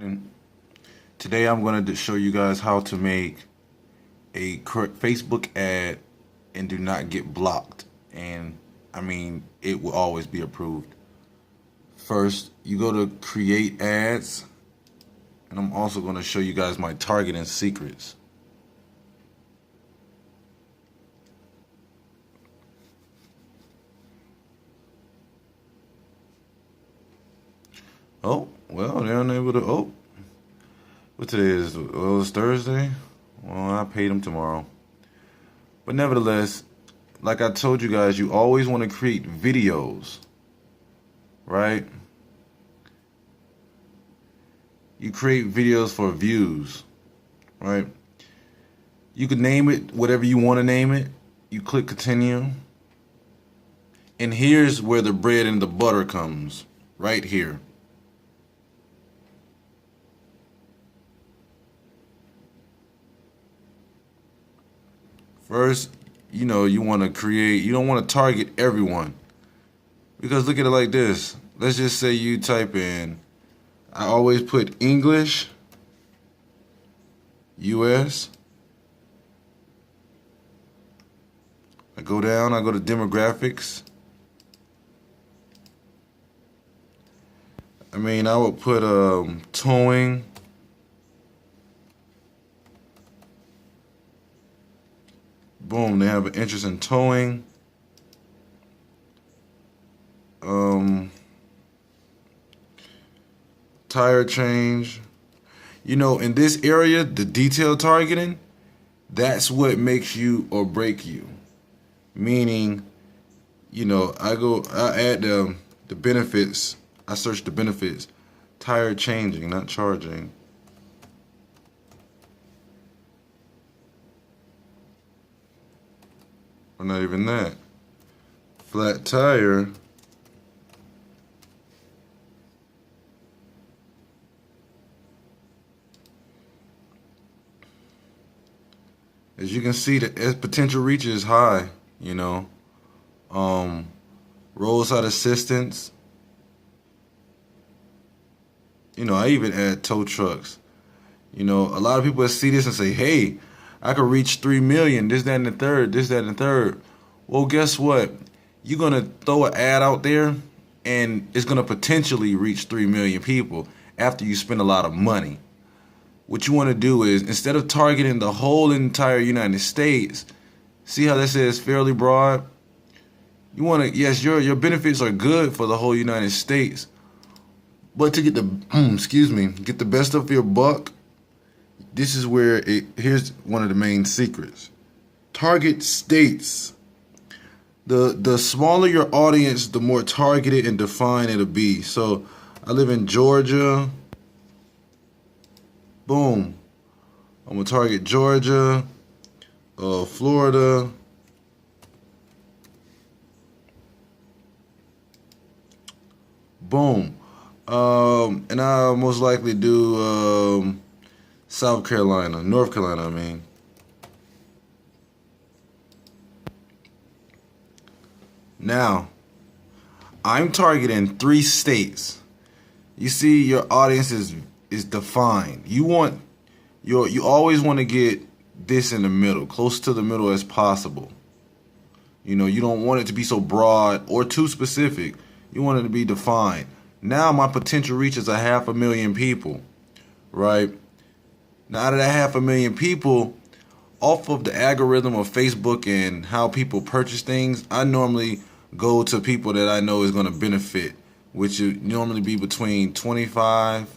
And today I'm going to show you guys how to make a Facebook ad and do not get blocked. And I mean, it will always be approved. First, you go to create ads, and I'm also going to show you guys my targeting secrets. Oh, well, they're unable to. Oh, what today is? Well, it's Thursday. Well, I paid them tomorrow. But nevertheless, like I told you guys, you always want to create videos, right? You create videos for views, right? You can name it whatever you want to name it. You click continue. And here's where the bread and the butter comes, right here. First, you want to create, you don't want to target everyone. Because look at it like this. Let's just say you type in, I always put English, US. I go down, I go to demographics. I would put towing. Boom, they have an interest in towing. Tire change. In this area, the detail targeting, that's what makes you or break you. Meaning, I add the benefits. I search the benefits. Tire changing, not charging. Or not even that. Flat tire. As you can see, the potential reach is high, roadside assistance. I even add tow trucks. A lot of people see this and say, hey, I could reach 3 million, this, that, and the third, this, that, and the third. Well, guess what? You're going to throw an ad out there, and it's going to potentially reach 3 million people after you spend a lot of money. What you want to do is, instead of targeting the whole entire United States, see how that says fairly broad? You want to, yes, your benefits are good for the whole United States, but to get the, get the best of your buck, this is where here's one of the main secrets. Target states. The smaller your audience, the more targeted and defined it'll be. So I live in Georgia. Boom. I'm gonna target Georgia, Florida, boom. And I'll most likely do South Carolina, North Carolina, I mean. Now, I'm targeting 3 states. You see, your audience is defined. You always want to get this in the middle, close to the middle as possible. You don't want it to be so broad or too specific. You want it to be defined. Now my potential reach is 500,000 people, right? Now out of that 500,000 people, off of the algorithm of Facebook and how people purchase things, I normally go to people that I know is going to benefit, which would normally be between 25.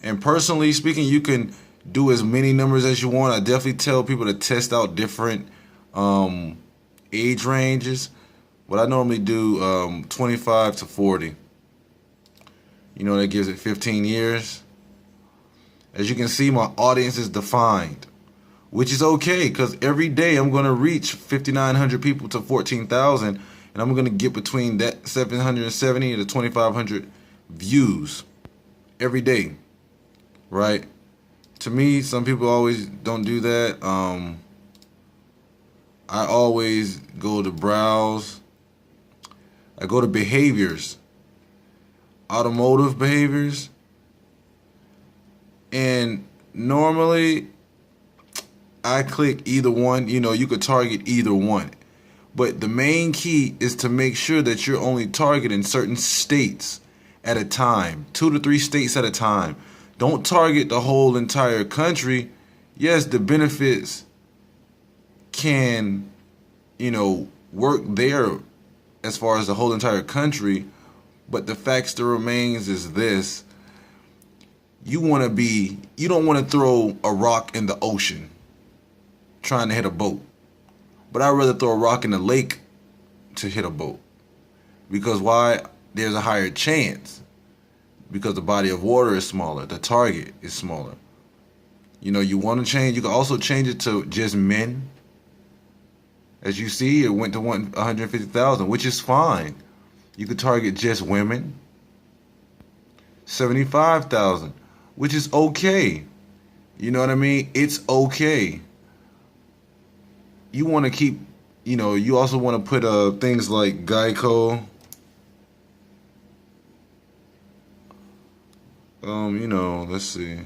And personally speaking, you can do as many numbers as you want. I definitely tell people to test out different age ranges. What I normally do, 25 to 40. That gives it 15 years. As you can see, my audience is defined, which is okay, because every day I'm going to reach 5,900 people to 14,000, and I'm going to get between that 770 to 2,500 views every day, right? To me, some people always don't do that. I always go to browse. I go to behaviors. automotive behaviors. And normally I click either one. You know, you could target either one. But the main key is to make sure that you're only targeting certain states at a time, 2 to 3 states at a time. Don't target the whole entire country. Yes, the benefits can, work there as far as the whole entire country, but the fact still remains is this. You don't want to throw a rock in the ocean trying to hit a boat. But I'd rather throw a rock in the lake to hit a boat. Because why? There's a higher chance. Because the body of water is smaller. The target is smaller. You want to change. You can also change it to just men. As you see, it went to 150,000, which is fine. You could target just women. 75,000, which is okay. You know what I mean? It's okay. You want to keep, you also want to put things like Geico. Let's see.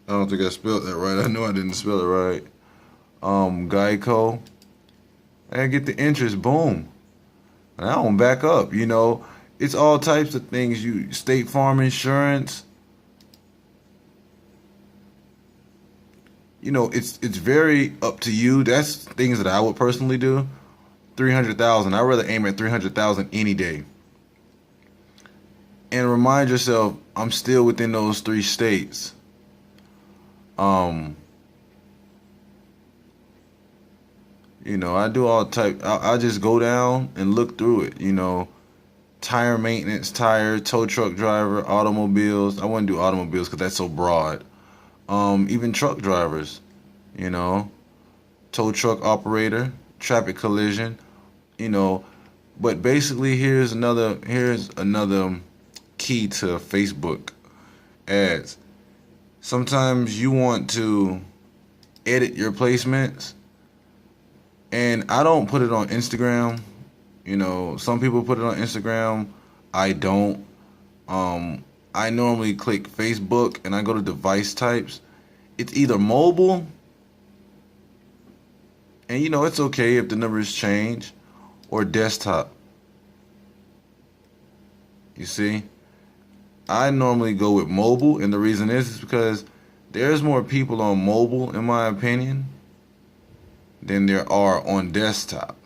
I don't think I spelled that right. I know I didn't spell it right. Geico. And get the interest, boom. And I don't back up, It's all types of things. State Farm Insurance. It's very up to you. That's things that I would personally do. 300,000. I'd rather aim at 300,000 any day. And remind yourself, I'm still within those 3 states. I do all type. I just go down and look through it. Tire maintenance, tow truck driver, automobiles. I wouldn't do automobiles because that's so broad. Even truck drivers, tow truck operator, traffic collision, But basically, here's another key to Facebook ads. Sometimes you want to edit your placements, and I don't put it on Instagram. Some people put it on Instagram. I don't. I normally click Facebook and I go to device types. It's either mobile, and it's okay if the numbers change, or desktop. You see? I normally go with mobile, and the reason is because there's more people on mobile, in my opinion, than there are on desktop.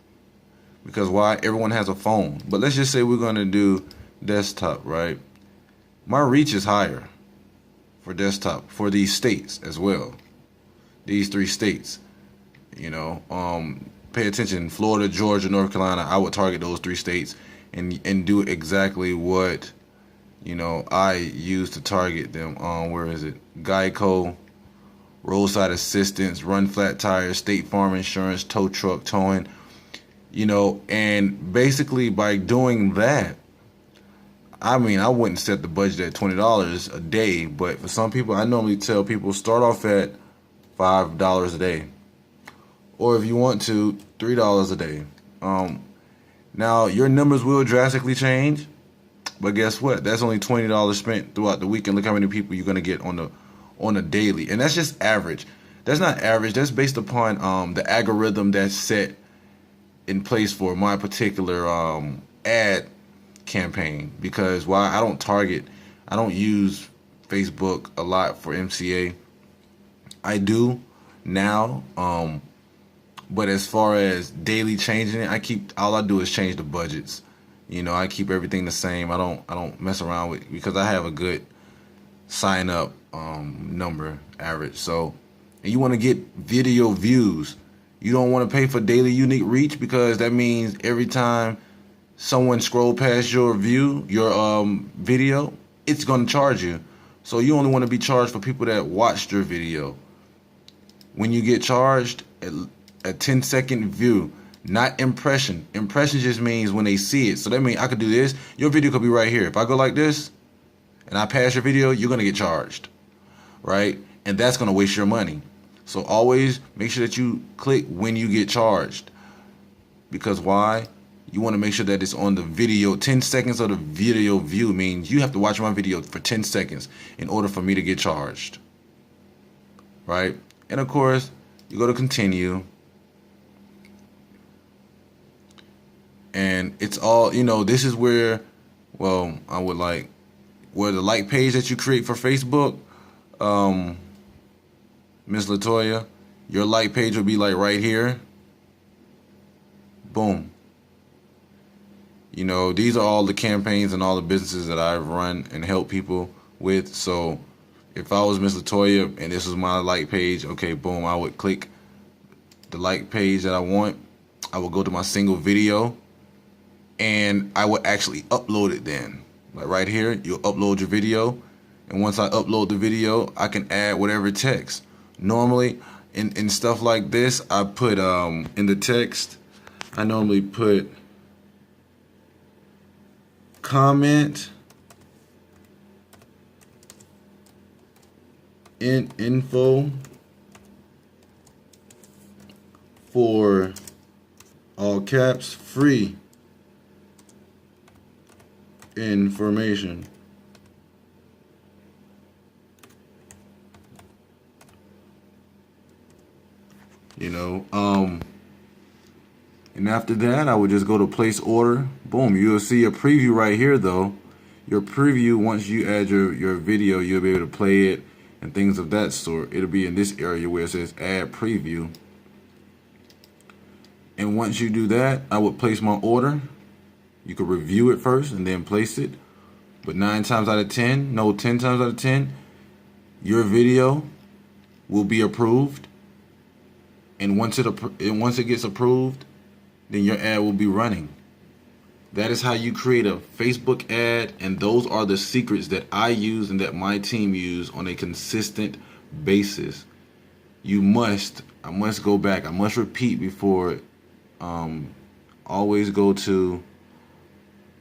Because why? Everyone has a phone. But let's just say we're going to do desktop, right? My reach is higher for desktop for these states as well. These 3 states, pay attention. Florida, Georgia, North Carolina. I would target those 3 states and do exactly what, I use to target them. Where is it? Geico, roadside assistance, run flat tires, State Farm Insurance, tow truck towing. And basically by doing that, I wouldn't set the budget at $20 a day, but for some people, I normally tell people start off at $5 a day. Or if you want to, $3 a day. Now, your numbers will drastically change, but guess what? That's only $20 spent throughout the week, and look how many people you're going to get on a daily. And that's just average. That's not average. That's based upon the algorithm that's set in place for my particular ad campaign. Because why? I don't use Facebook a lot for MCA. I do now, but as far as daily changing it, all I do is change the budgets. I keep everything the same. I don't mess around with, because I have a good sign up number average. So, and you want to get video views. You don't want to pay for daily unique reach, because that means every time someone scroll past your video, it's going to charge you. So you only want to be charged for people that watched your video. When you get charged, a 10-second view, not impression. Impression just means when they see it. So that means I could do this. Your video could be right here. If I go like this and I pass your video, you're going to get charged, right? And that's going to waste your money. So always make sure that you click when you get charged. Because why? you want to make sure that it's on the video. 10 seconds of the video view means you have to watch my video for 10 seconds in order for me to get charged. Right? And of course, you go to continue. And it's all, you know, this is where, well, I would like, where the like page that you create for Facebook, Miss Latoya, your like page will be like right here. Boom. You know, these are all the campaigns and all the businesses that I've run and helped people with. So if I was Miss Latoya and this was my like page, okay, boom, I would click the like page that I want. I would go to my single video and I would actually upload it then. Like right here, you'll upload your video. And once I upload the video, I can add whatever text. Normally, in stuff like this, I put in the text, I normally put comment in info for all caps free information. You know, and after that, I would just go to place order. Boom, you'll see a preview right here though. Your preview, once you add your video, you'll be able to play it and things of that sort. It'll be in this area where it says add preview. And once you do that, I would place my order. You could review it first and then place it. But 9 times out of 10, no, 10 times out of 10, your video will be approved. And once it gets approved, then your ad will be running. That is how you create a Facebook ad, and those are the secrets that I use and that my team use on a consistent basis. I must go back, I must repeat before, always go to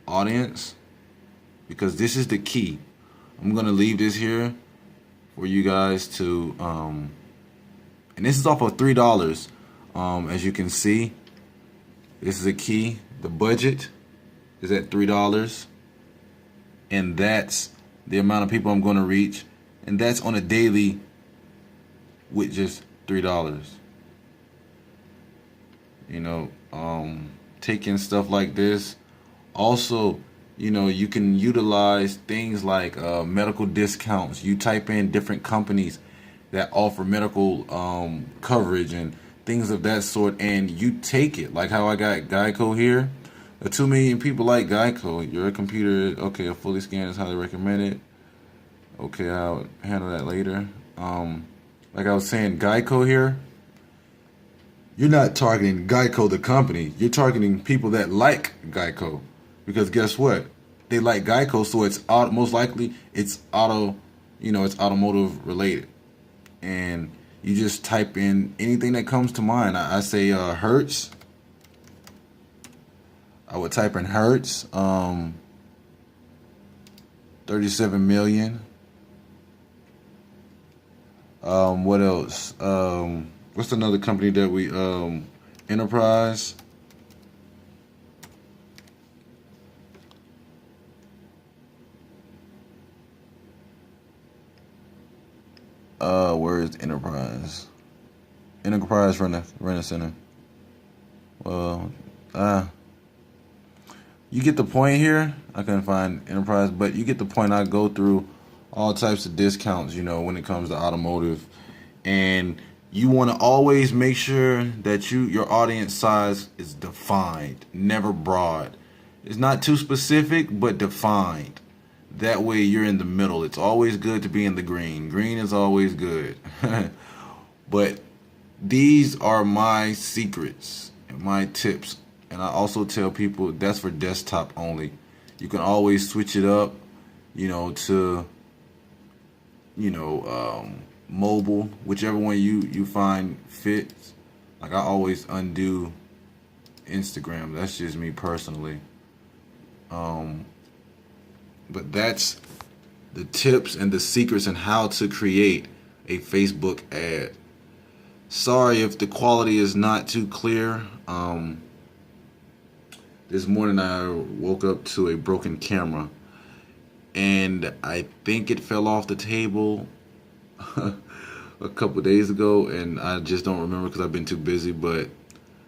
audience, because this is the key. I'm gonna leave this here for you guys to, and this is off of $3. As you can see, this is a key. The budget is at $3, and that's the amount of people I'm going to reach, and that's on a daily with just $3. You know, taking stuff like this. Also, you know, you can utilize things like medical discounts. You type in different companies that offer medical coverage and things of that sort, and you take it. Like how I got Geico here. 2 million people like Geico. Your computer, okay, a fully scanned is highly recommended. Okay, I'll handle that later. Like I was saying, Geico here. You're not targeting Geico the company. You're targeting people that like Geico, because guess what? They like Geico, so it's most likely it's it's automotive related. And you just type in anything that comes to mind. I say Hertz. I would type in Hertz. 37 million. What else? What's another company that we Enterprise? Where is Enterprise? Enterprise Rent Center. Well, you get the point here. I couldn't find Enterprise, but you get the point. I go through all types of discounts, you know, when it comes to automotive, and you want to always make sure that your audience size is defined, never broad. It's not too specific, but defined. That way you're in the middle. It's always good to be in the green. Green is always good. But these are my secrets and my tips. And I also tell people that's for desktop only. You can always switch it up, you know, to, mobile, whichever one you find fits. Like I always undo Instagram. That's just me personally. But that's the tips and the secrets and how to create a Facebook ad. Sorry if the quality is not too clear. This morning I woke up to a broken camera, and I think it fell off the table a couple days ago, and I just don't remember because I've been too busy. But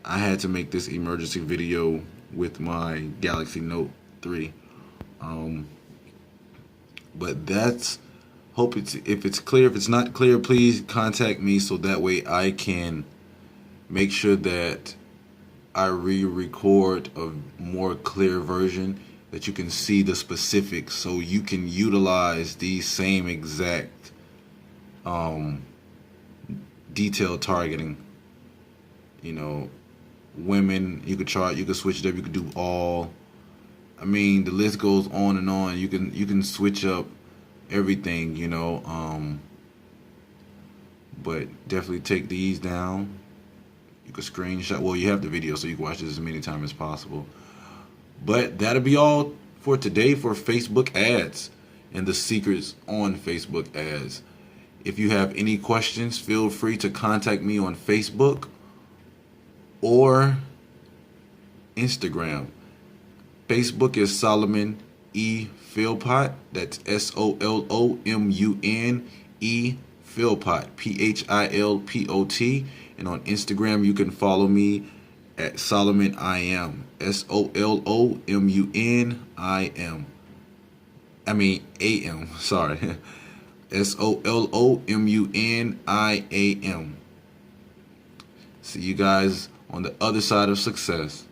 I had to make this emergency video with my Galaxy Note 3. But that's hope it's if it's clear. If it's not clear, please contact me so that way I can make sure that I re-record a more clear version that you can see the specifics, so you can utilize these same exact detailed targeting. You know, women, you could switch it up, you could do all. I mean, the list goes on and on. You can switch up everything, but definitely take these down. You can screenshot. Well, you have the video, so you can watch this as many times as possible. But that'll be all for today for Facebook ads and the secrets on Facebook ads. If you have any questions, feel free to contact me on Facebook or Instagram. Facebook is Solomon E. Philpott. That's SOLOMUNE Philpott, PHILPOT. And on Instagram, you can follow me at Solomon I Am, SOLOMUNIM. I mean AM. Sorry, SOLOMUNIAM. See you guys on the other side of success.